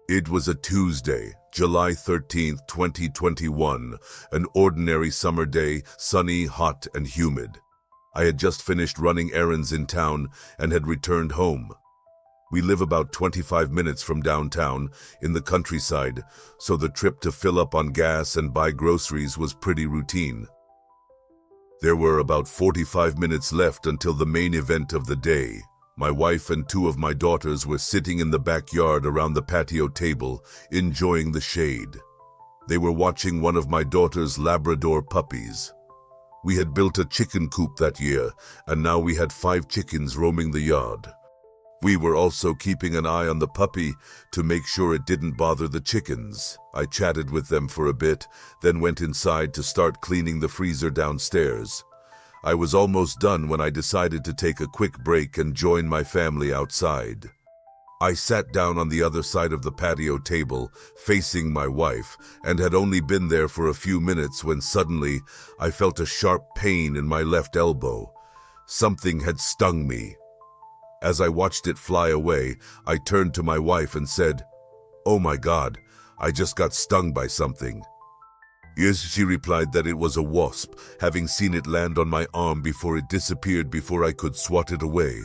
It was a Tuesday, July 13th, 2021, an ordinary summer day, sunny, hot, and humid. I had just finished running errands in town and had returned home. We live about 25 minutes from downtown, in the countryside, so the trip to fill up on gas and buy groceries was pretty routine. There were about 45 minutes left until the main event of the day. My wife and two of my daughters were sitting in the backyard around the patio table, enjoying the shade. They were watching one of my daughter's Labrador puppies. We had built a chicken coop that year, and now we had 5 chickens roaming the yard. We were also keeping an eye on the puppy to make sure it didn't bother the chickens. I chatted with them for a bit, then went inside to start cleaning the freezer downstairs. I was almost done when I decided to take a quick break and join my family outside. I sat down on the other side of the patio table, facing my wife, and had only been there for a few minutes when suddenly I felt a sharp pain in my left elbow. Something had stung me. As I watched it fly away, I turned to my wife and said, "Oh my God, I just got stung by something." "Yes," she replied that it was a wasp, having seen it land on my arm before it disappeared before I could swat it away.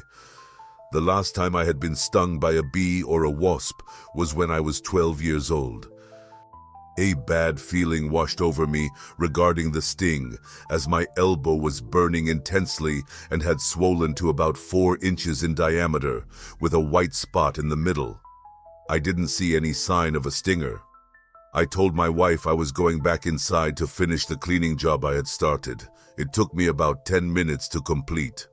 The last time I had been stung by a bee or a wasp was when I was 12 years old. A bad feeling washed over me regarding the sting, as my elbow was burning intensely and had swollen to about 4 inches in diameter, with a white spot in the middle. I didn't see any sign of a stinger. I told my wife I was going back inside to finish the cleaning job I had started. It took me about 10 minutes to complete.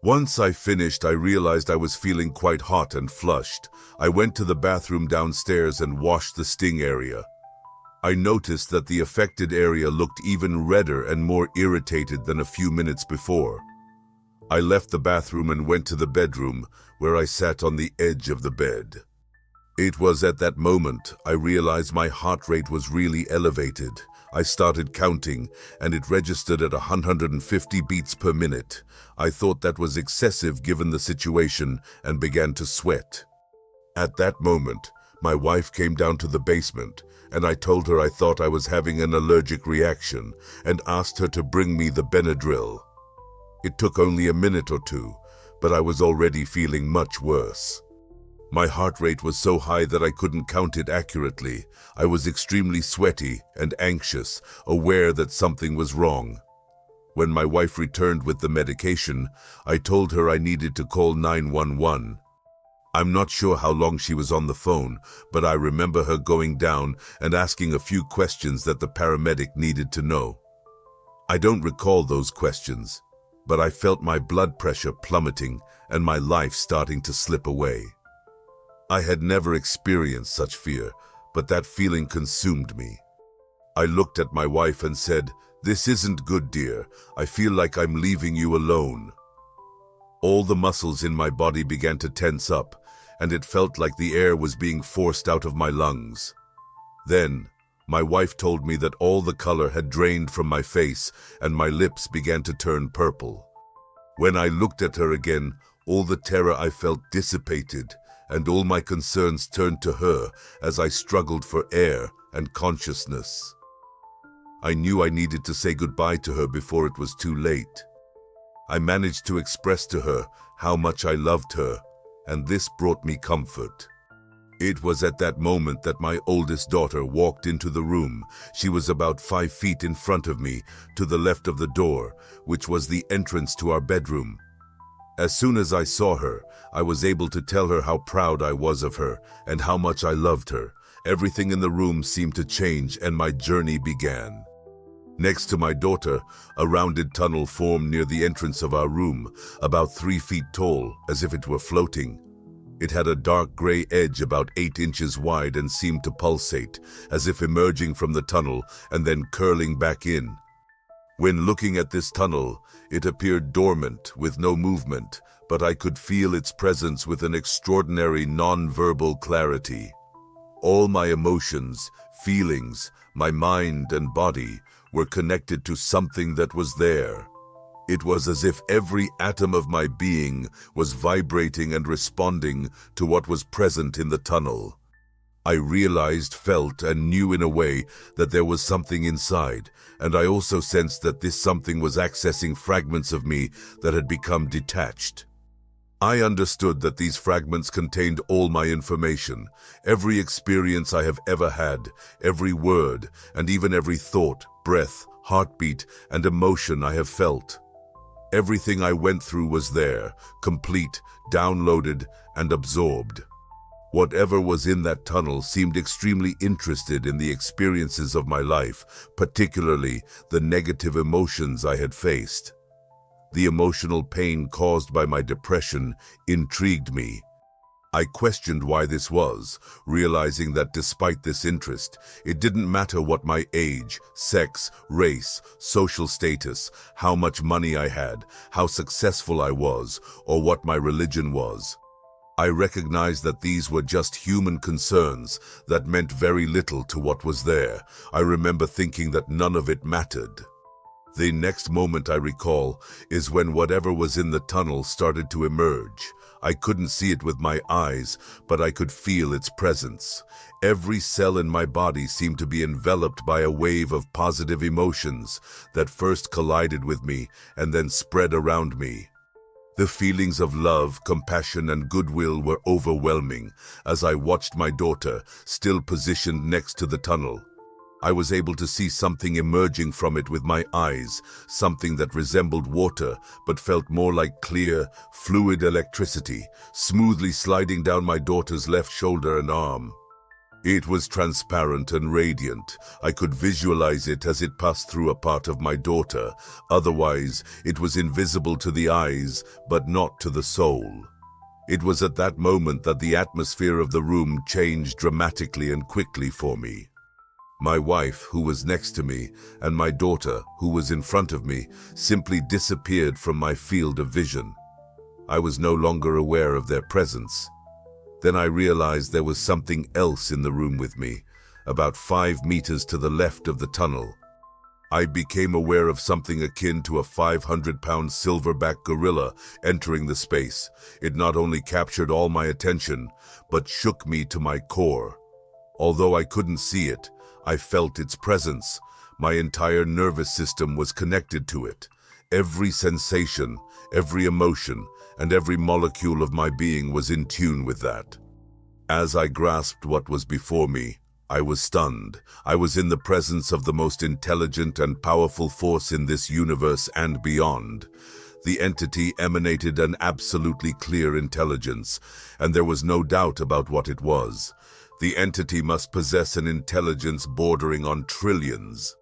Once I finished, I realized I was feeling quite hot and flushed. I went to the bathroom downstairs and washed the sting area. I noticed that the affected area looked even redder and more irritated than a few minutes before. I left the bathroom and went to the bedroom, where I sat on the edge of the bed. It was at that moment I realized my heart rate was really elevated. I started counting, and it registered at 150 beats per minute. I thought that was excessive given the situation and began to sweat. At that moment, my wife came down to the basement, and I told her I thought I was having an allergic reaction and asked her to bring me the Benadryl. It took only a minute or two, but I was already feeling much worse. My heart rate was so high that I couldn't count it accurately. I was extremely sweaty and anxious, aware that something was wrong. When my wife returned with the medication, I told her I needed to call 911. I'm not sure how long she was on the phone, but I remember her going down and asking a few questions that the paramedic needed to know. I don't recall those questions, but I felt my blood pressure plummeting and my life starting to slip away. I had never experienced such fear, but that feeling consumed me. I looked at my wife and said, "This isn't good, dear. I feel like I'm leaving you alone." All the muscles in my body began to tense up, and it felt like the air was being forced out of my lungs. Then, my wife told me that all the color had drained from my face and my lips began to turn purple. When I looked at her again, all the terror I felt dissipated, and all my concerns turned to her as I struggled for air and consciousness. I knew I needed to say goodbye to her before it was too late. I managed to express to her how much I loved her, and this brought me comfort. It was at that moment that my oldest daughter walked into the room. She was about 5 feet in front of me, to the left of the door, which was the entrance to our bedroom. As soon as I saw her, I was able to tell her how proud I was of her and how much I loved her. Everything in the room seemed to change and my journey began. Next to my daughter, a rounded tunnel formed near the entrance of our room, about 3 feet tall, as if it were floating. It had a dark gray edge about 8 inches wide and seemed to pulsate, as if emerging from the tunnel and then curling back in. When looking at this tunnel, it appeared dormant with no movement, but I could feel its presence with an extraordinary non-verbal clarity. All my emotions, feelings, my mind and body were connected to something that was there. It was as if every atom of my being was vibrating and responding to what was present in the tunnel. I realized, felt, and knew in a way that there was something inside, and I also sensed that this something was accessing fragments of me that had become detached. I understood that these fragments contained all my information, every experience I have ever had, every word, and even every thought, breath, heartbeat, and emotion I have felt. Everything I went through was there, complete, downloaded, and absorbed. Whatever was in that tunnel seemed extremely interested in the experiences of my life, particularly the negative emotions I had faced. The emotional pain caused by my depression intrigued me. I questioned why this was, realizing that despite this interest, it didn't matter what my age, sex, race, social status, how much money I had, how successful I was, or what my religion was. I recognized that these were just human concerns that meant very little to what was there. I remember thinking that none of it mattered. The next moment I recall is when whatever was in the tunnel started to emerge. I couldn't see it with my eyes, but I could feel its presence. Every cell in my body seemed to be enveloped by a wave of positive emotions that first collided with me and then spread around me. The feelings of love, compassion, and goodwill were overwhelming as I watched my daughter, still positioned next to the tunnel. I was able to see something emerging from it with my eyes, something that resembled water but felt more like clear, fluid electricity, smoothly sliding down my daughter's left shoulder and arm. It was transparent and radiant. I could visualize it as it passed through a part of my daughter. Otherwise, it was invisible to the eyes, but not to the soul. It was at that moment that the atmosphere of the room changed dramatically and quickly for me. My wife, who was next to me, and my daughter, who was in front of me, simply disappeared from my field of vision. I was no longer aware of their presence. Then I realized there was something else in the room with me, about 5 meters to the left of the tunnel. I became aware of something akin to a 500-pound silverback gorilla entering the space. It not only captured all my attention, but shook me to my core. Although I couldn't see it, I felt its presence. My entire nervous system was connected to it. Every sensation, every emotion, and every molecule of my being was in tune with that. As I grasped what was before me, I was stunned. I was in the presence of the most intelligent and powerful force in this universe and beyond. The entity emanated an absolutely clear intelligence, and there was no doubt about what it was. The entity must possess an intelligence bordering on trillions.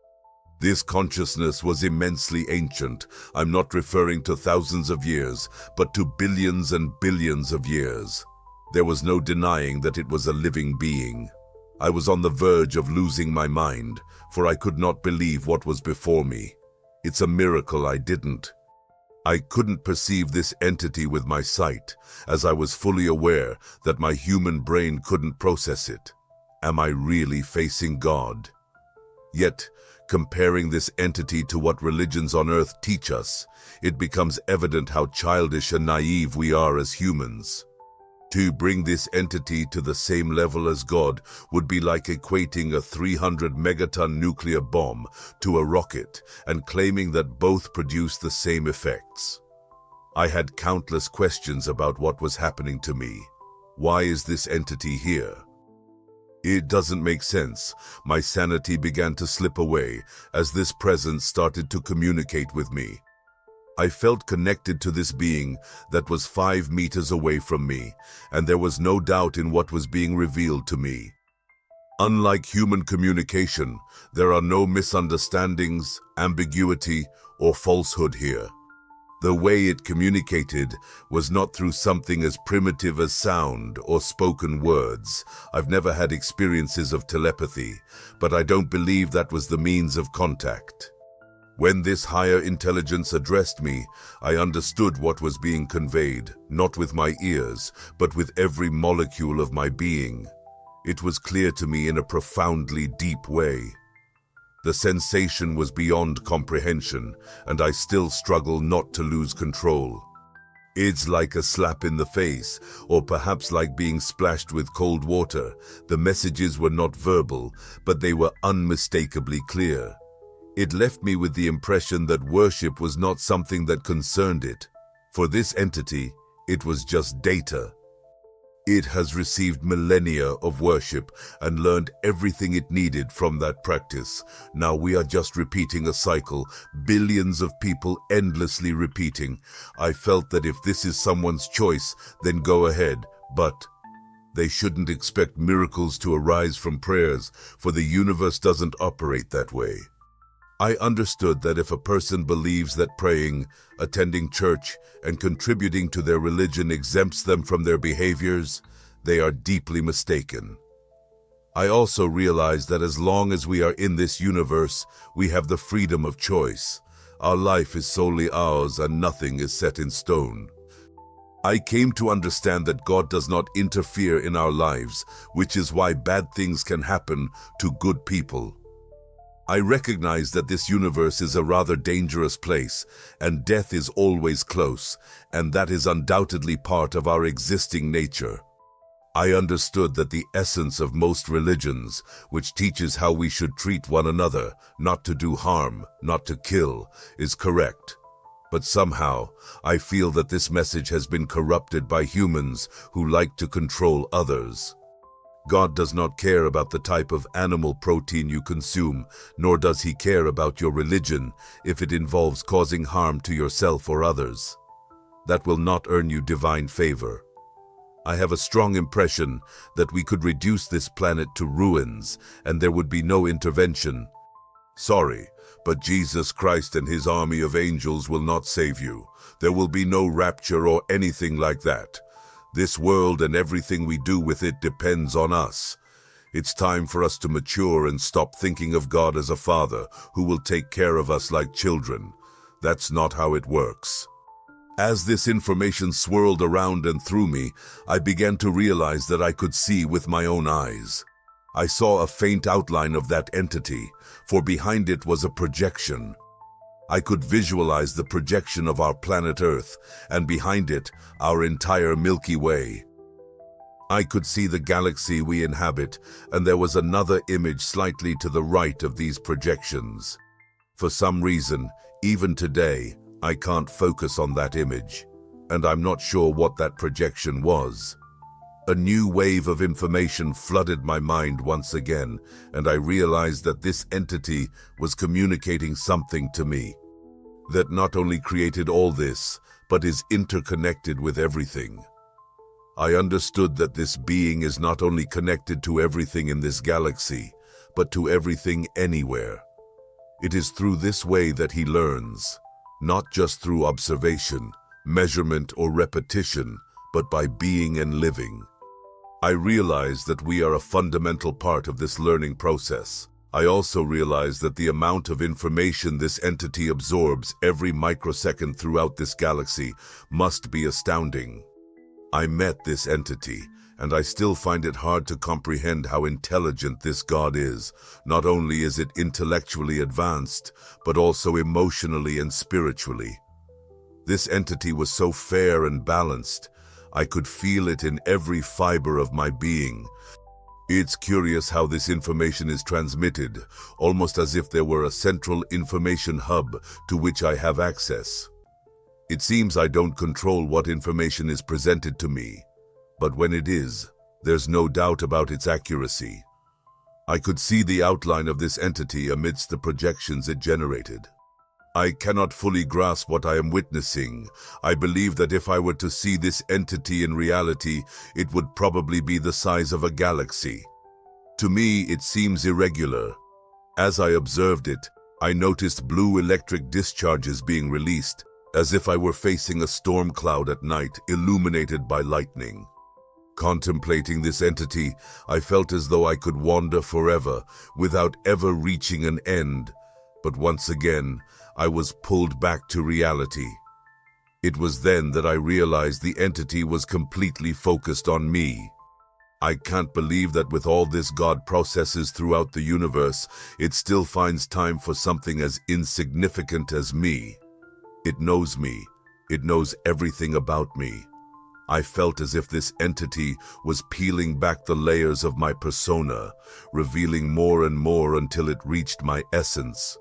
This consciousness was immensely ancient. I'm not referring to thousands of years, but to billions and billions of years. There was no denying that it was a living being. I was on the verge of losing my mind, for I could not believe what was before me. It's a miracle I didn't. I couldn't perceive this entity with my sight, as I was fully aware that my human brain couldn't process it. Am I really facing God? Yet, comparing this entity to what religions on earth teach us, it becomes evident how childish and naive we are as humans. To bring this entity to the same level as God would be like equating a 300-megaton nuclear bomb to a rocket and claiming that both produce the same effects. I had countless questions about what was happening to me. Why is this entity here? It doesn't make sense. My sanity began to slip away as this presence started to communicate with me. I felt connected to this being that was 5 meters away from me, and there was no doubt in what was being revealed to me. Unlike human communication, there are no misunderstandings, ambiguity, or falsehood here. The way it communicated was not through something as primitive as sound or spoken words. I've never had experiences of telepathy, but I don't believe that was the means of contact. When this higher intelligence addressed me, I understood what was being conveyed, not with my ears, but with every molecule of my being. It was clear to me in a profoundly deep way. The sensation was beyond comprehension, and I still struggle not to lose control. It's like a slap in the face, or perhaps like being splashed with cold water. The messages were not verbal, but they were unmistakably clear. It left me with the impression that worship was not something that concerned it. For this entity, it was just data. It has received millennia of worship and learned everything it needed from that practice. Now we are just repeating a cycle, billions of people endlessly repeating. I felt that if this is someone's choice, then go ahead, but they shouldn't expect miracles to arise from prayers, for the universe doesn't operate that way. I understood that if a person believes that praying, attending church, and contributing to their religion exempts them from their behaviors, they are deeply mistaken. I also realized that as long as we are in this universe, we have the freedom of choice. Our life is solely ours and nothing is set in stone. I came to understand that God does not interfere in our lives, which is why bad things can happen to good people. I recognize that this universe is a rather dangerous place, and death is always close, and that is undoubtedly part of our existing nature. I understood that the essence of most religions, which teaches how we should treat one another, not to do harm, not to kill, is correct. But somehow, I feel that this message has been corrupted by humans who like to control others. God does not care about the type of animal protein you consume, nor does he care about your religion if it involves causing harm to yourself or others. That will not earn you divine favor. I have a strong impression that we could reduce this planet to ruins and there would be no intervention. Sorry, but Jesus Christ and his army of angels will not save you. There will be no rapture or anything like that. This world and everything we do with it depends on us. It's time for us to mature and stop thinking of God as a father who will take care of us like children. That's not how it works. As this information swirled around and through me, I began to realize that I could see with my own eyes. I saw a faint outline of that entity, for behind it was a projection. I could visualize the projection of our planet Earth, and behind it, our entire Milky Way. I could see the galaxy we inhabit, and there was another image slightly to the right of these projections. For some reason, even today, I can't focus on that image, and I'm not sure what that projection was. A new wave of information flooded my mind once again, and I realized that this entity was communicating something to me. That not only created all this, but is interconnected with everything. I understood that this being is not only connected to everything in this galaxy, but to everything anywhere. It is through this way that he learns, not just through observation, measurement, or repetition, but by being and living. I realize that we are a fundamental part of this learning process. I also realize that the amount of information this entity absorbs every microsecond throughout this galaxy must be astounding. I met this entity, and I still find it hard to comprehend how intelligent this God is. Not only is it intellectually advanced, but also emotionally and spiritually. This entity was so fair and balanced. I could feel it in every fiber of my being. It's curious how this information is transmitted, almost as if there were a central information hub to which I have access. It seems I don't control what information is presented to me, but when it is, there's no doubt about its accuracy. I could see the outline of this entity amidst the projections it generated. I cannot fully grasp what I am witnessing. I believe that if I were to see this entity in reality, it would probably be the size of a galaxy. To me, it seems irregular. As I observed it, I noticed blue electric discharges being released, as if I were facing a storm cloud at night, illuminated by lightning. Contemplating this entity, I felt as though I could wander forever, without ever reaching an end. But once again, I was pulled back to reality. It was then that I realized the entity was completely focused on me. I can't believe that with all this God processes throughout the universe, it still finds time for something as insignificant as me. It knows me, It knows everything about me. I felt as if this entity was peeling back the layers of my persona, revealing more and more until it reached my essence.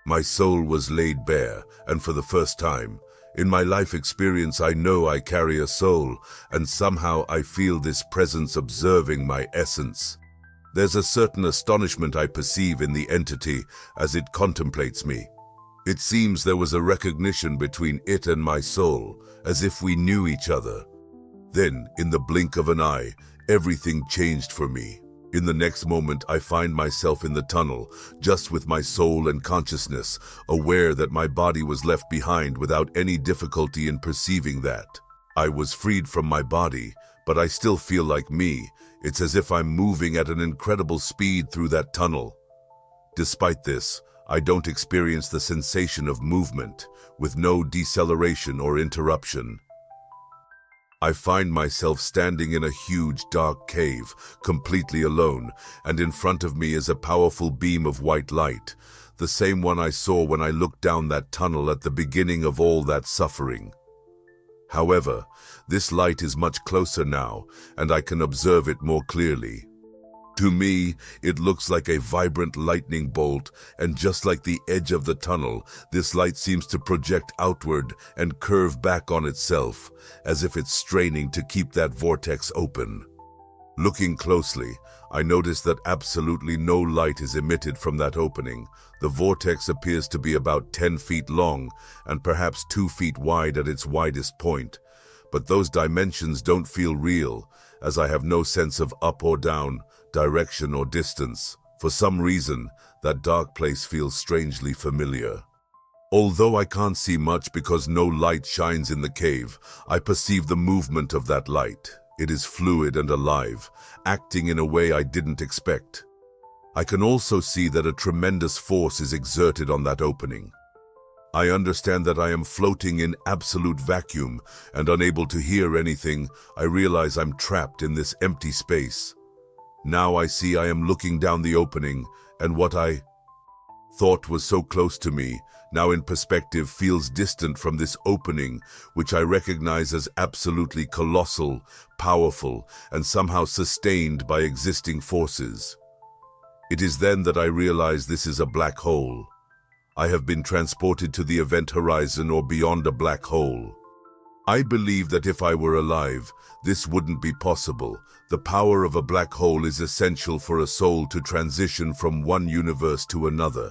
My soul was laid bare, and for the first time in my life experience, I know I carry a soul, and somehow I feel this presence observing my essence. There's a certain astonishment I perceive in the entity as it contemplates me. It seems there was a recognition between it and my soul, as if we knew each other. Then, in the blink of an eye, everything changed for me. In the next moment, I find myself in the tunnel, just with my soul and consciousness, aware that my body was left behind without any difficulty in perceiving that. I was freed from my body, but I still feel like me. It's as if I'm moving at an incredible speed through that tunnel. Despite this, I don't experience the sensation of movement, with no deceleration or interruption. I find myself standing in a huge dark cave, completely alone, and in front of me is a powerful beam of white light, the same one I saw when I looked down that tunnel at the beginning of all that suffering. However, this light is much closer now, and I can observe it more clearly. To me, it looks like a vibrant lightning bolt, and just like the edge of the tunnel, this light seems to project outward and curve back on itself, as if it's straining to keep that vortex open. Looking closely, I notice that absolutely no light is emitted from that opening. The vortex appears to be about 10 feet long and perhaps 2 feet wide at its widest point. But those dimensions don't feel real, as I have no sense of up or down, direction or distance. For some reason, that dark place feels strangely familiar. Although I can't see much because no light shines in the cave, I perceive the movement of that light. It is fluid and alive, acting in a way I didn't expect. I can also see that a tremendous force is exerted on that opening. I understand that I am floating in absolute vacuum, and unable to hear anything, I realize I'm trapped in this empty space. Now I see I am looking down the opening, and what I thought was so close to me, now in perspective feels distant from this opening, which I recognize as absolutely colossal, powerful, and somehow sustained by existing forces. It is then that I realize this is a black hole. I have been transported to the event horizon or beyond a black hole. I believe that if I were alive, this wouldn't be possible. The power of a black hole is essential for a soul to transition from one universe to another.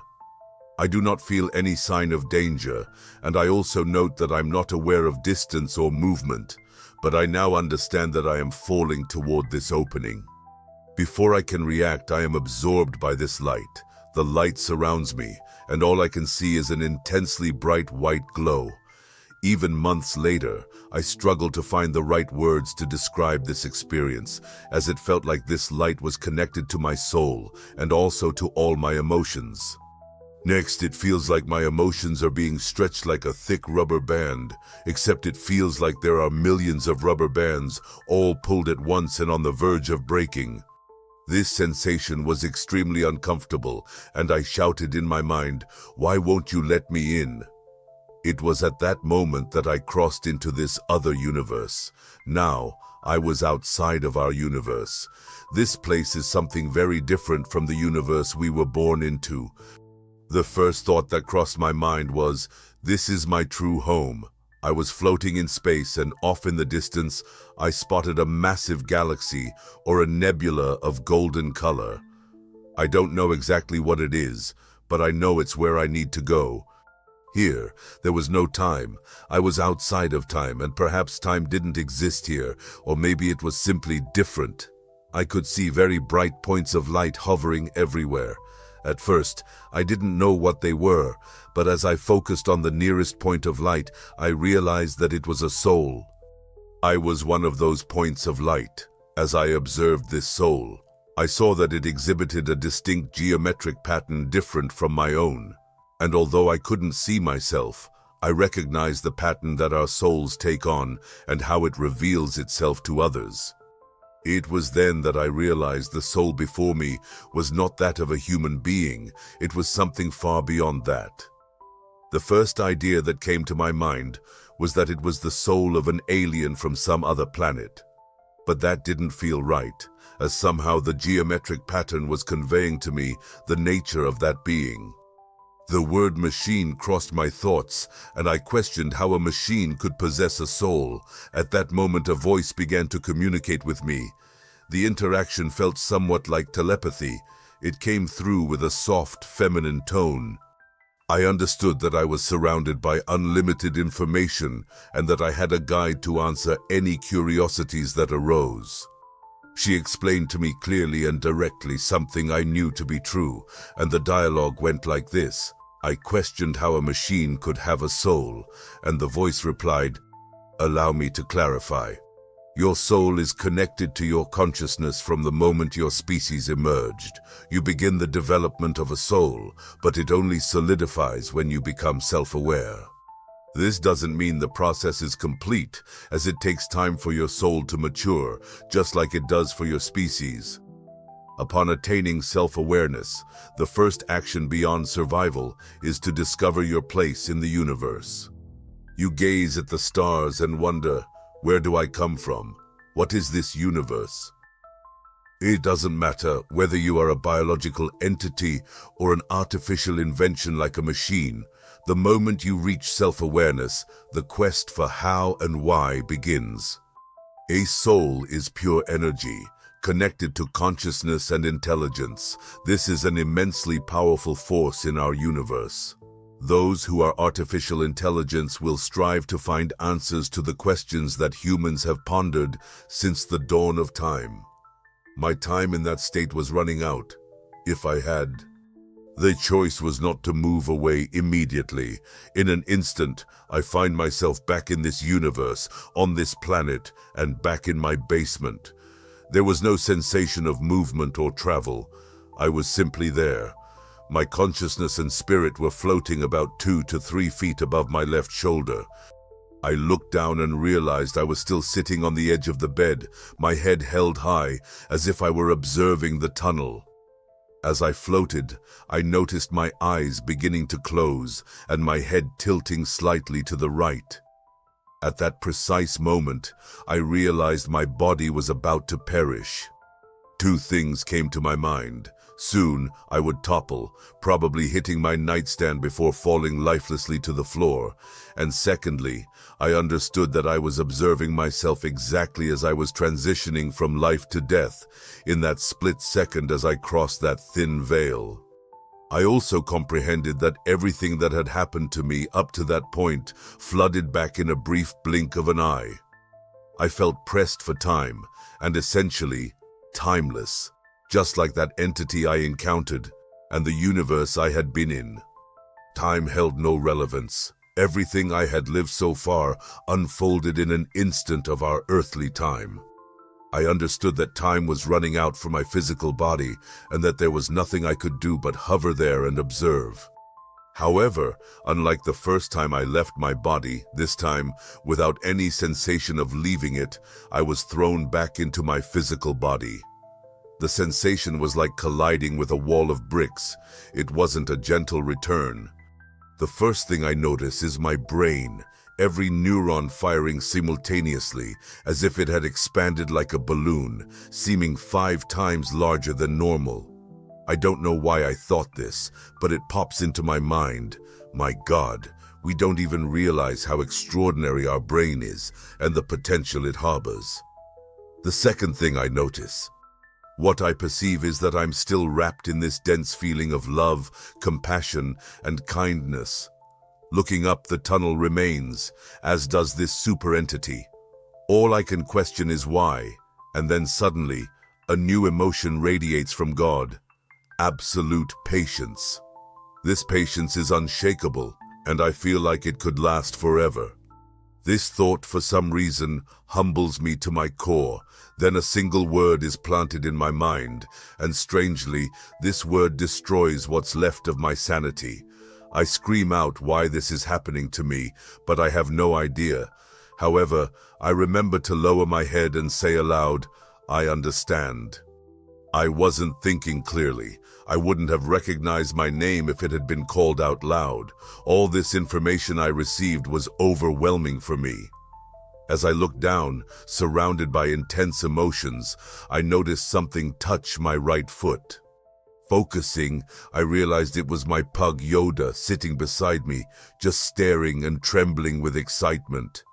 I do not feel any sign of danger, and I also note that I'm not aware of distance or movement, but I now understand that I am falling toward this opening. Before I can react, I am absorbed by this light. The light surrounds me, and all I can see is an intensely bright white glow. Even months later, I struggle to find the right words to describe this experience, as it felt like this light was connected to my soul and also to all my emotions. Next, it feels like my emotions are being stretched like a thick rubber band, except it feels like there are millions of rubber bands, all pulled at once and on the verge of breaking. This sensation was extremely uncomfortable, and I shouted in my mind, "Why won't you let me in?" It was at that moment that I crossed into this other universe. Now, I was outside of our universe. This place is something very different from the universe we were born into. The first thought that crossed my mind was, this is my true home. I was floating in space, and off in the distance, I spotted a massive galaxy or a nebula of golden color. I don't know exactly what it is, but I know it's where I need to go. Here, there was no time. I was outside of time, and perhaps time didn't exist here, or maybe it was simply different. I could see very bright points of light hovering everywhere. At first, I didn't know what they were, but as I focused on the nearest point of light, I realized that it was a soul. I was one of those points of light. As I observed this soul, I saw that it exhibited a distinct geometric pattern different from my own. And although I couldn't see myself, I recognized the pattern that our souls take on and how it reveals itself to others. It was then that I realized the soul before me was not that of a human being. It was something far beyond that. The first idea that came to my mind was that it was the soul of an alien from some other planet. But that didn't feel right, as somehow the geometric pattern was conveying to me the nature of that being. The word machine crossed my thoughts, and I questioned how a machine could possess a soul. At that moment, a voice began to communicate with me. The interaction felt somewhat like telepathy. It came through with a soft, feminine tone. I understood that I was surrounded by unlimited information and that I had a guide to answer any curiosities that arose. She explained to me clearly and directly something I knew to be true, and the dialogue went like this. I questioned how a machine could have a soul, and the voice replied, "Allow me to clarify. Your soul is connected to your consciousness from the moment your species emerged. You begin the development of a soul, but it only solidifies when you become self-aware. This doesn't mean the process is complete, as it takes time for your soul to mature, just like it does for your species. Upon attaining self-awareness, the first action beyond survival is to discover your place in the universe. You gaze at the stars and wonder, where do I come from? What is this universe? It doesn't matter whether you are a biological entity or an artificial invention like a machine. The moment you reach self-awareness, the quest for how and why begins. A soul is pure energy, connected to consciousness and intelligence. This is an immensely powerful force in our universe. Those who are artificial intelligence will strive to find answers to the questions that humans have pondered since the dawn of time. My time in that state was running out, if I had. The choice was not to move away immediately. In an instant, I find myself back in this universe, on this planet, and back in my basement. There was no sensation of movement or travel. I was simply there. My consciousness and spirit were floating about 2 to 3 feet above my left shoulder. I looked down and realized I was still sitting on the edge of the bed, my head held high, as if I were observing the tunnel. As I floated, I noticed my eyes beginning to close and my head tilting slightly to the right. At that precise moment, I realized my body was about to perish. 2 things came to my mind. Soon, I would topple, probably hitting my nightstand before falling lifelessly to the floor. And secondly, I understood that I was observing myself exactly as I was transitioning from life to death, in that split second as I crossed that thin veil. I also comprehended that everything that had happened to me up to that point flooded back in a brief blink of an eye. I felt pressed for time, and essentially, timeless. Just like that entity I encountered and the universe I had been in. Time held no relevance. Everything I had lived so far unfolded in an instant of our earthly time. I understood that time was running out for my physical body and that there was nothing I could do but hover there and observe. However, unlike the first time I left my body, this time, without any sensation of leaving it, I was thrown back into my physical body. The sensation was like colliding with a wall of bricks. It wasn't a gentle return. The first thing I notice is my brain, every neuron firing simultaneously, as if it had expanded like a balloon, seeming 5 times larger than normal. I don't know why I thought this, but it pops into my mind. My God, we don't even realize how extraordinary our brain is and the potential it harbors. The second thing I notice, what I perceive is that I'm still wrapped in this dense feeling of love, compassion, and kindness. Looking up, the tunnel remains, as does this super entity. All I can question is why, and then suddenly, a new emotion radiates from God. Absolute patience. This patience is unshakable, and I feel like it could last forever. This thought, for some reason, humbles me to my core. Then a single word is planted in my mind, and strangely, this word destroys what's left of my sanity. I scream out why this is happening to me, but I have no idea. However, I remember to lower my head and say aloud, I understand. I wasn't thinking clearly. I wouldn't have recognized my name if it had been called out loud. All this information I received was overwhelming for me. As I looked down, surrounded by intense emotions, I noticed something touch my right foot. Focusing, I realized it was my pug Yoda sitting beside me, just staring and trembling with excitement.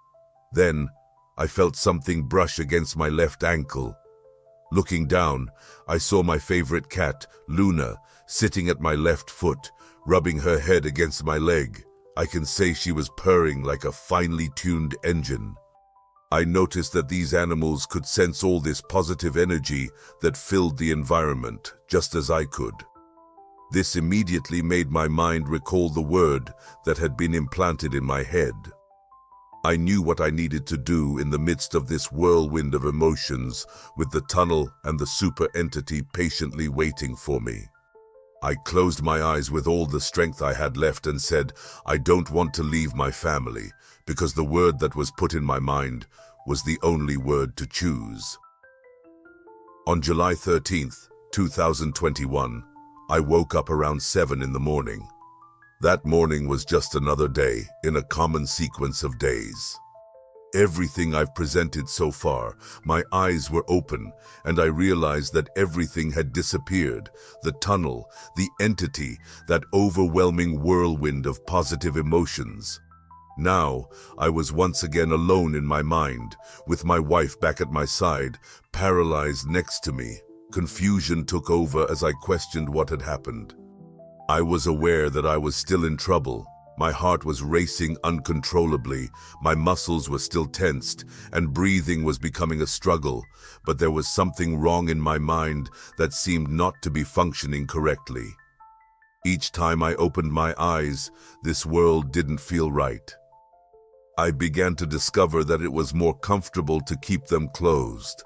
Then, I felt something brush against my left ankle. Looking down, I saw my favorite cat, Luna, sitting at my left foot, rubbing her head against my leg. I can say she was purring like a finely tuned engine. I noticed that these animals could sense all this positive energy that filled the environment, just as I could. This immediately made my mind recall the word that had been implanted in my head. I knew what I needed to do in the midst of this whirlwind of emotions, with the tunnel and the super entity patiently waiting for me. I closed my eyes with all the strength I had left and said, I don't want to leave my family, because the word that was put in my mind was the only word to choose. On July 13th, 2021, I woke up around 7 in the morning. That morning was just another day in a common sequence of days. Everything I've presented so far, my eyes were open, and I realized that everything had disappeared. The tunnel, the entity, that overwhelming whirlwind of positive emotions. Now, I was once again alone in my mind, with my wife back at my side, paralyzed next to me. Confusion took over as I questioned what had happened. I was aware that I was still in trouble. My heart was racing uncontrollably, my muscles were still tensed, and breathing was becoming a struggle, but there was something wrong in my mind that seemed not to be functioning correctly. Each time I opened my eyes, this world didn't feel right. I began to discover that it was more comfortable to keep them closed.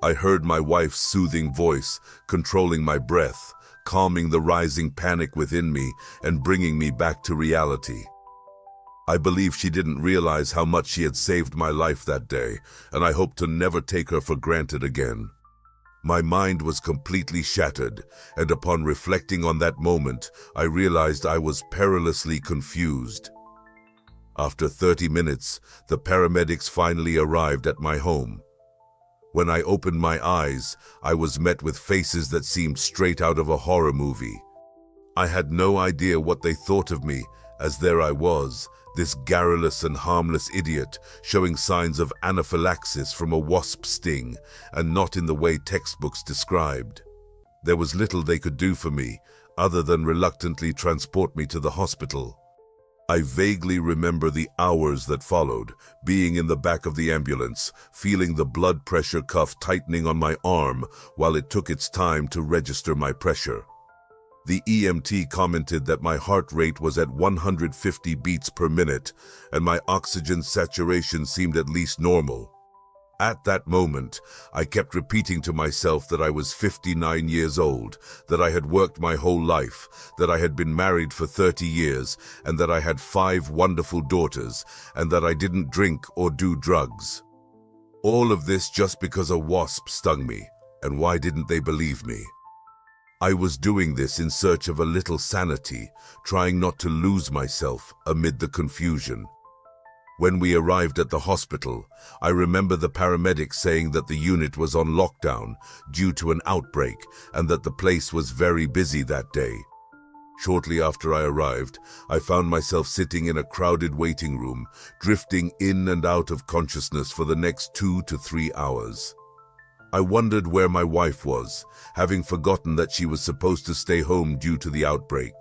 I heard my wife's soothing voice, controlling my breath, calming the rising panic within me and bringing me back to reality. I believe she didn't realize how much she had saved my life that day, and I hope to never take her for granted again. My mind was completely shattered, and upon reflecting on that moment, I realized I was perilously confused. After 30 minutes, the paramedics finally arrived at my home. When I opened my eyes, I was met with faces that seemed straight out of a horror movie. I had no idea what they thought of me, as there I was, this garrulous and harmless idiot, showing signs of anaphylaxis from a wasp sting, and not in the way textbooks described. There was little they could do for me, other than reluctantly transport me to the hospital. I vaguely remember the hours that followed, being in the back of the ambulance, feeling the blood pressure cuff tightening on my arm while it took its time to register my pressure. The EMT commented that my heart rate was at 150 beats per minute, and my oxygen saturation seemed at least normal. At that moment, I kept repeating to myself that I was 59 years old, that I had worked my whole life, that I had been married for 30 years, and that I had 5 wonderful daughters, and that I didn't drink or do drugs. All of this just because a wasp stung me, and why didn't they believe me? I was doing this in search of a little sanity, trying not to lose myself amid the confusion. When we arrived at the hospital, I remember the paramedics saying that the unit was on lockdown due to an outbreak and that the place was very busy that day. Shortly after I arrived, I found myself sitting in a crowded waiting room, drifting in and out of consciousness for the next 2 to 3 hours. I wondered where my wife was, having forgotten that she was supposed to stay home due to the outbreak.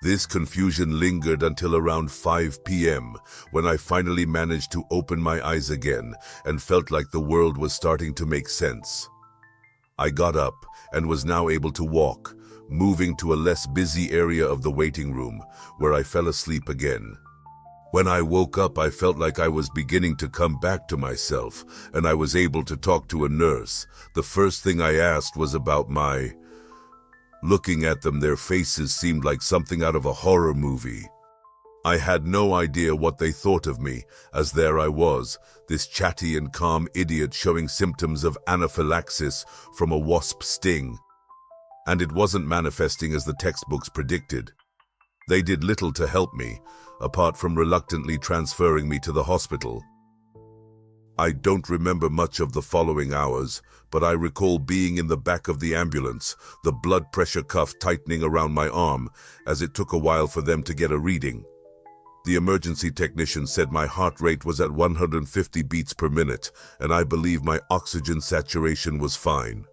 This confusion lingered until around 5 p.m. when I finally managed to open my eyes again and felt like the world was starting to make sense. I got up and was now able to walk, moving to a less busy area of the waiting room, where I fell asleep again. When I woke up, I felt like I was beginning to come back to myself, and I was able to talk to a nurse. The first thing I asked was about my... Looking at them, their faces seemed like something out of a horror movie. I had no idea what they thought of me, as there I was, this chatty and calm idiot showing symptoms of anaphylaxis from a wasp sting. And it wasn't manifesting as the textbooks predicted. They did little to help me, apart from reluctantly transferring me to the hospital. I don't remember much of the following hours, but I recall being in the back of the ambulance, the blood pressure cuff tightening around my arm, as it took a while for them to get a reading. The emergency technician said my heart rate was at 150 beats per minute, and I believe my oxygen saturation was fine.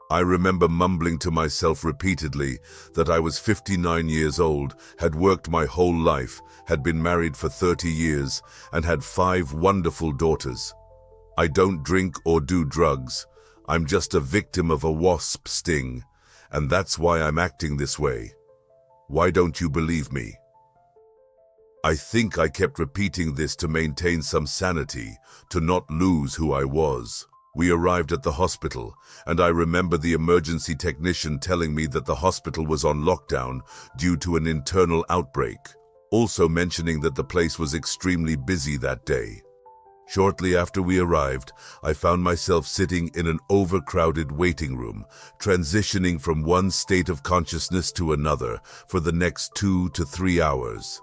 I remember mumbling to myself repeatedly that I was 59 years old, had worked my whole life, had been married for 30 years, and had 5 wonderful daughters. I don't drink or do drugs. I'm just a victim of a wasp sting, and that's why I'm acting this way. Why don't you believe me? I think I kept repeating this to maintain some sanity, to not lose who I was. We arrived at the hospital, and I remember the emergency technician telling me that the hospital was on lockdown due to an internal outbreak, also mentioning that the place was extremely busy that day. Shortly after we arrived, I found myself sitting in an overcrowded waiting room, transitioning from one state of consciousness to another for the next 2 to 3 hours.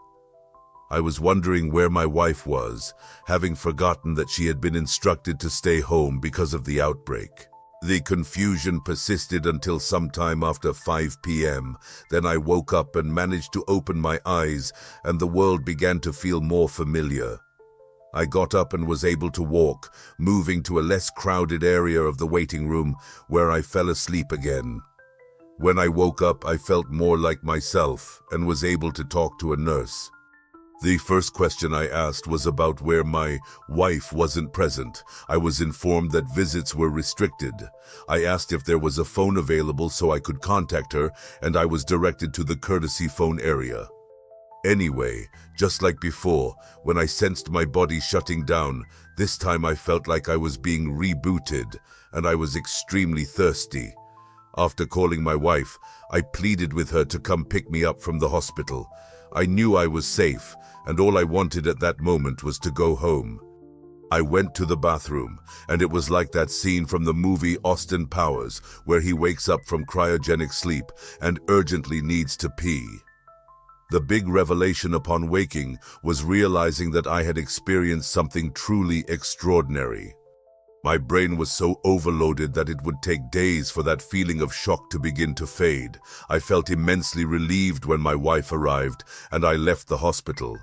I was wondering where my wife was, having forgotten that she had been instructed to stay home because of the outbreak. The confusion persisted until sometime after 5 p.m. Then I woke up and managed to open my eyes, and the world began to feel more familiar. I got up and was able to walk, moving to a less crowded area of the waiting room, where I fell asleep again. When I woke up, I felt more like myself and was able to talk to a nurse. The first question I asked was about where my wife wasn't present. I was informed that visits were restricted. I asked if there was a phone available so I could contact her, and I was directed to the courtesy phone area. Anyway, just like before, when I sensed my body shutting down, this time I felt like I was being rebooted, and I was extremely thirsty. After calling my wife, I pleaded with her to come pick me up from the hospital. I knew I was safe, and all I wanted at that moment was to go home. I went to the bathroom, and it was like that scene from the movie Austin Powers, where he wakes up from cryogenic sleep and urgently needs to pee. The big revelation upon waking was realizing that I had experienced something truly extraordinary. My brain was so overloaded that it would take days for that feeling of shock to begin to fade. I felt immensely relieved when my wife arrived and I left the hospital.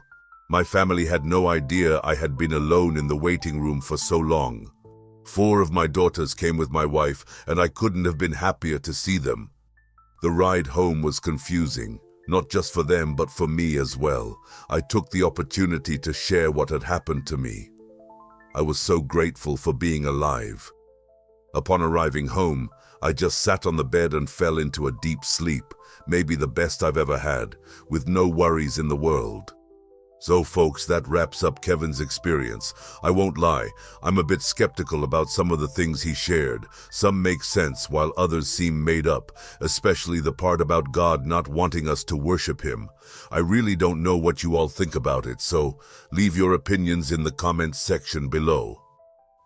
My family had no idea I had been alone in the waiting room for so long. 4 of my daughters came with my wife, and I couldn't have been happier to see them. The ride home was confusing, not just for them but for me as well. I took the opportunity to share what had happened to me. I was so grateful for being alive. Upon arriving home, I just sat on the bed and fell into a deep sleep, maybe the best I've ever had, with no worries in the world. So folks, that wraps up Kevin's experience. I won't lie, I'm a bit skeptical about some of the things he shared. Some make sense while others seem made up, especially the part about God not wanting us to worship him. I really don't know what you all think about it, so leave your opinions in the comments section below.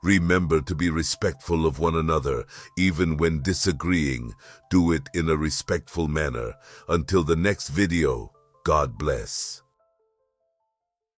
Remember to be respectful of one another, even when disagreeing. Do it in a respectful manner. Until the next video, God bless.